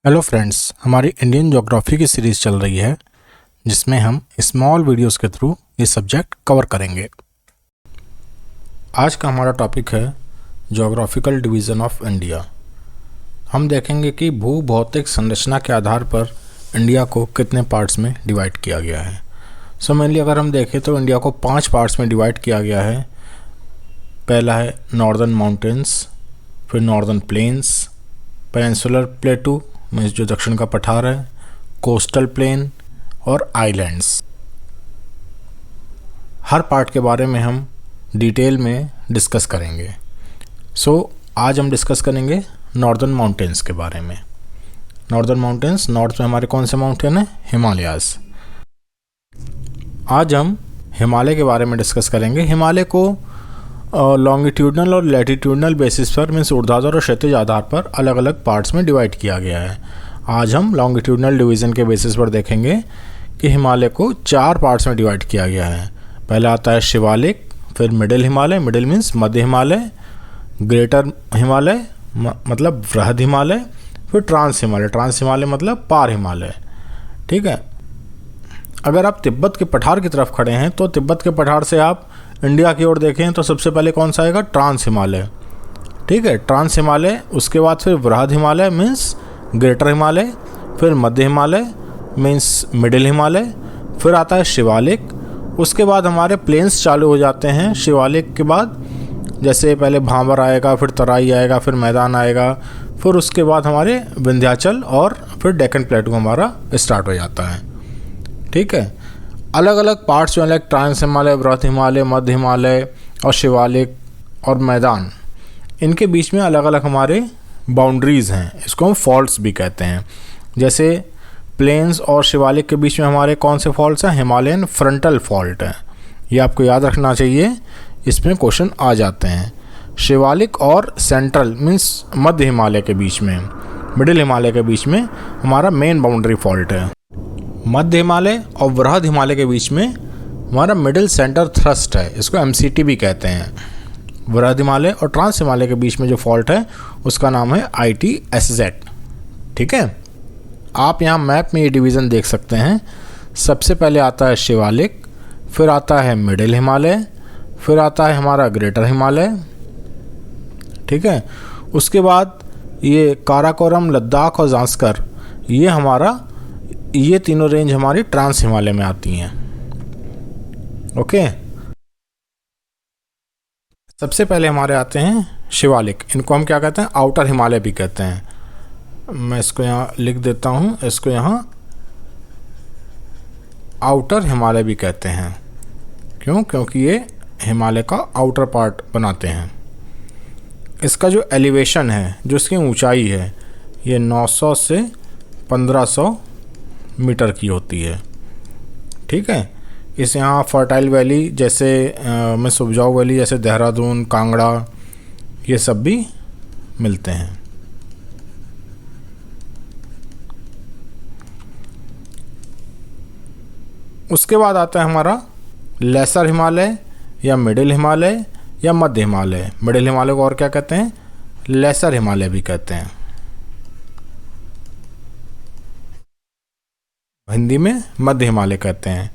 Hello friends, हमारी Indian geography की series चल रही है जिसमें हम स्मॉल वीडियोस के थ्रू ये सब्जेक्ट कवर करेंगे। आज का हमारा टॉपिक है ज्योग्राफिकल डिवीज़न ऑफ इंडिया। हम देखेंगे कि भूभौतिक संरचना के आधार पर इंडिया को कितने पार्ट्स में डिवाइड किया गया है। मेनली अगर हम देखें तो इंडिया को 5 पार्ट्स में डिवाइड किया गया है। पहला है नॉर्दर्न माउंटेन्स, फिर नॉर्दर्न प्लेन्स, पेनिनसुलर प्लेटू मीन्स जो दक्षिण का पठार है, कोस्टल प्लेन और आइलैंड्स। हर पार्ट के बारे में हम डिटेल में डिस्कस करेंगे। आज हम डिस्कस करेंगे नॉर्दर्न माउंटेन्स के बारे में। नॉर्दर्न माउंटेन्स, नॉर्थ में हमारे कौन से माउंटेन हैं? हिमालयाज़। आज हम हिमालय के बारे में डिस्कस करेंगे। हिमालय को लॉन्गिट्यूडनल और लैटिट्यूडनल बेसिस पर मीन्स ऊर्ध्वाधर और क्षैतिज आधार पर अलग अलग पार्ट्स में डिवाइड किया गया है। आज हम लॉन्गिट्यूडनल डिवीज़न के बेसिस पर देखेंगे कि हिमालय को 4 पार्ट्स में डिवाइड किया गया है। पहला आता है शिवालिक, फिर मिडिल हिमालय, मिडिल मीन्स मध्य हिमालय, ग्रेटर हिमालय मतलब वृहद हिमालय, फिर ट्रांस हिमालय, ट्रांस हिमालय मतलब पार हिमालय। ठीक है। अगर आप तिब्बत के पठार की तरफ खड़े हैं तो तिब्बत के पठार से आप इंडिया की ओर देखें तो सबसे पहले कौन सा आएगा? ट्रांस हिमालय। ठीक है, ट्रांस हिमालय। उसके बाद फिर वृहद हिमालय मीन्स ग्रेटर हिमालय, फिर मध्य हिमालय मीन्स मिडिल हिमालय, फिर आता है शिवालिक। उसके बाद हमारे प्लेन्स चालू हो जाते हैं। शिवालिक के बाद जैसे पहले भांबर आएगा, फिर तराई आएगा, फिर मैदान आएगा, फिर उसके बाद हमारे विंध्याचल और फिर डेक्कन प्लेटू हमारा स्टार्ट हो जाता है। ठीक है। अलग अलग पार्ट्स जो हैं ट्रांस हिमालय, वृहद हिमालय, मध्य हिमालय और शिवालिक और मैदान, इनके बीच में अलग अलग हमारे बाउंड्रीज़ हैं। इसको हम फॉल्ट्स भी कहते हैं। जैसे प्लेन्स और शिवालिक के बीच में हमारे कौन से फॉल्ट्स हैं? हिमालयन फ्रंटल फॉल्ट है। ये आपको याद रखना चाहिए, इसमें क्वेश्चन आ जाते हैं। शिवालिक और सेंट्रल मीन्स मध्य हिमालय के बीच में, मिडिल हिमालय के बीच में हमारा मेन बाउंड्री फॉल्ट है। मध्य हिमालय और वृहद हिमालय के बीच में हमारा मिडिल सेंटर थ्रस्ट है। इसको MCT भी कहते हैं। वृहद हिमालय और ट्रांस हिमालय के बीच में जो फॉल्ट है उसका नाम है ITSZ। ठीक है। आप यहाँ मैप में ये डिवीज़न देख सकते हैं। सबसे पहले आता है शिवालिक, फिर आता है मिडिल हिमालय, फिर आता है हमारा ग्रेटर हिमालय। ठीक है। उसके बाद ये काराकोरम, लद्दाख और ज़ांस्कर, ये तीनों रेंज हमारी ट्रांस हिमालय में आती हैं। ओके। सबसे पहले हमारे आते हैं शिवालिक। इनको हम क्या कहते हैं? आउटर हिमालय भी कहते हैं। मैं इसको यहाँ लिख देता हूँ, इसको यहाँ आउटर हिमालय भी कहते हैं। क्यों? क्योंकि ये हिमालय का आउटर पार्ट बनाते हैं। इसका जो एलिवेशन है, जो इसकी ऊंचाई है, ये 900 से 1500 मीटर की होती है। ठीक है। इस यहाँ फर्टाइल वैली जैसे में उपजाऊ वैली जैसे देहरादून, कांगड़ा, ये सब भी मिलते हैं। उसके बाद आता है हमारा लेसर हिमालय या मिडिल हिमालय या मध्य हिमालय। मिडिल हिमालय को और क्या कहते हैं? लेसर हिमालय भी कहते हैं। हिंदी में मध्य हिमालय कहते हैं।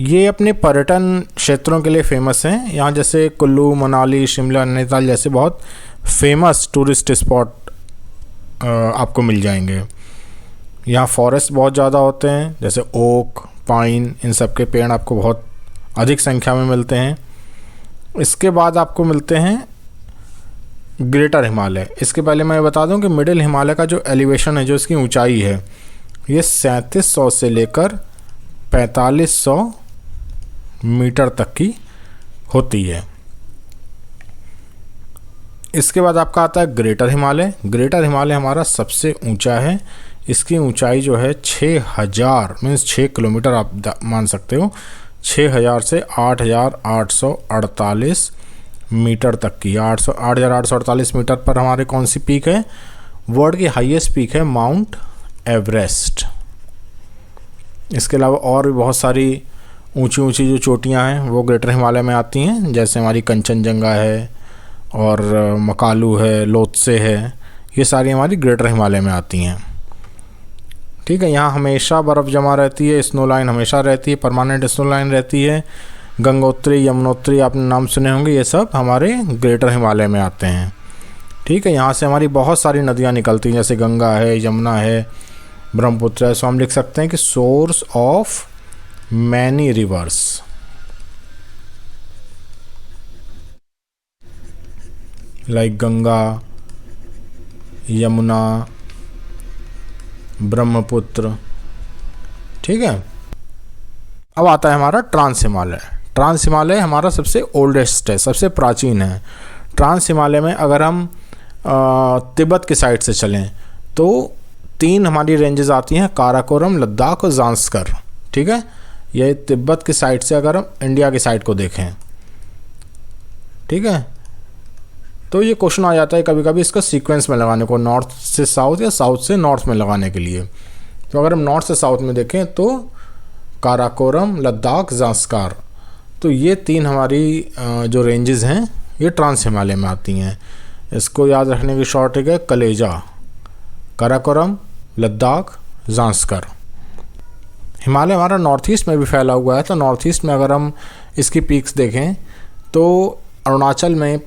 ये अपने पर्यटन क्षेत्रों के लिए फेमस हैं। यहाँ जैसे कुल्लू, मनाली, शिमला, नैनीताल जैसे बहुत फेमस टूरिस्ट स्पॉट आपको मिल जाएंगे। यहाँ फॉरेस्ट बहुत ज़्यादा होते हैं, जैसे ओक, पाइन, इन सब के पेड़ आपको बहुत अधिक संख्या में मिलते हैं। इसके बाद आपको मिलते हैं ग्रेटर हिमालय। इसके पहले मैं बता दूं कि मिडिल हिमालय का जो एलिवेशन है, जो इसकी ऊंचाई है, ये 3700 से लेकर 4500 मीटर तक की होती है। इसके बाद आपका आता है ग्रेटर हिमालय। ग्रेटर हिमालय हमारा सबसे ऊंचा है। इसकी ऊंचाई जो है 6000 मीन्स 6 किलोमीटर आप मान सकते हो। 6000 से 8848 मीटर तक की, 8848 मीटर पर हमारे कौन सी पीक है? वर्ल्ड की हाईएस्ट पीक है माउंट एवरेस्ट। इसके अलावा और भी बहुत सारी ऊंची ऊंची जो चोटियां हैं वो ग्रेटर हिमालय में आती हैं, जैसे हमारी कंचनजंगा है और मकालू है, लोत्से है, ये सारी हमारी ग्रेटर हिमालय में आती हैं। ठीक है। यहाँ हमेशा बर्फ़ जमा रहती है, स्नो लाइन हमेशा रहती है, परमानेंट स्नो लाइन रहती है। गंगोत्री, यमुनोत्री आपने नाम सुने होंगे, ये सब हमारे ग्रेटर हिमालय में आते हैं। ठीक है। यहाँ से हमारी बहुत सारी नदियाँ निकलती हैं, जैसे गंगा है, यमुना है, ब्रह्मपुत्र है। सो हम लिख सकते हैं कि source of many reverse. Like Ganga, Yamuna, Brahmaputra. ठीक है। अब आता है हमारा ट्रांस हिमालय। ट्रांस हिमालय हमारा सबसे ओल्डेस्ट है, सबसे प्राचीन है। ट्रांस हिमालय में अगर हम तिब्बत की साइड से चलें तो 3 हमारी रेंजेस आती हैं, काराकोरम, लद्दाख और ज़ांस्कर। ठीक है। ये तिब्बत की साइड से अगर हम इंडिया की साइड को देखें, ठीक है, तो ये क्वेश्चन आ जाता है कभी कभी इसको सीक्वेंस में लगाने को, नॉर्थ से साउथ या साउथ से नॉर्थ में लगाने के लिए। तो अगर हम नॉर्थ से साउथ में देखें तो काराकोरम, लद्दाख, ज़ांस्कर, तो ये 3 हमारी जो रेंजेस हैं ये ट्रांस हिमालय में आती हैं। इसको याद रखने की शॉर्ट ट्रिक है कलेजा, काराकोरम, लद्दाख, ज़ांस्कर। हिमालय हमारा नॉर्थ ईस्ट में भी फैला हुआ है, तो नॉर्थ ईस्ट में अगर हम इसकी पीक्स देखें तो अरुणाचल में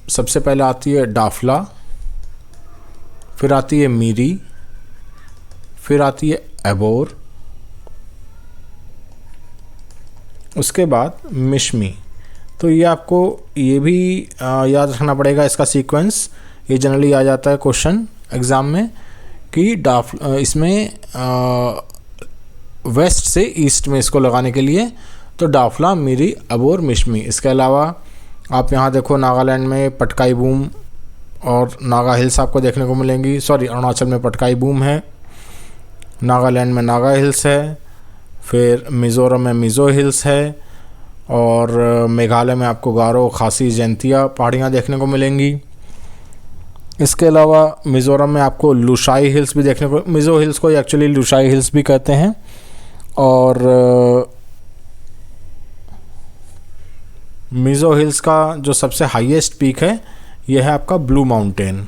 सबसे पहले आती है डाफला, फिर आती है मीरी, फिर आती है एबोर, उसके बाद मिशमी। तो ये आपको ये भी याद रखना पड़ेगा इसका सीक्वेंस। ये जनरली आ जाता है क्वेश्चन एग्ज़ाम में कि इसमें वेस्ट से ईस्ट में इसको लगाने के लिए, तो डाफला, मीरी, अबोर, मिशमी। इसके अलावा आप यहाँ देखो नागालैंड में पटकाई बूम और नागा हिल्स आपको देखने को मिलेंगी। सॉरी, अरुणाचल में पटकाई बूम है, नागालैंड में नागा हिल्स है, फिर मिज़ोरम में मिज़ो हिल्स है, और मेघालय में आपको गारो, खासी, जैंतिया पहाड़ियाँ देखने को मिलेंगी। इसके अलावा मिज़ोरम में आपको लुशाई हिल्स भी देखने को, मिज़ो हिल्स को एक्चुअली लुशाई हिल्स भी कहते हैं। और मिज़ो हिल्स का जो सबसे हाईएस्ट पीक है यह है आपका blue mountain.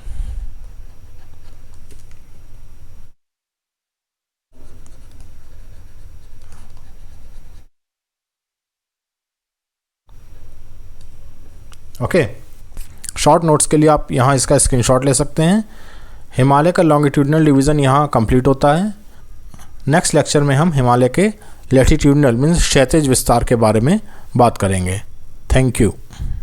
Okay. Short notes के लिए आप यहाँ इसका स्क्रीनशॉट ले सकते हैं। हिमालय का लॉन्गिट्यूडनल डिवीज़न यहाँ कंप्लीट होता है। नेक्स्ट लेक्चर में हम हिमालय के लैटिट्यूडनल मीन्स क्षैतिज विस्तार के बारे में बात करेंगे। Thank you.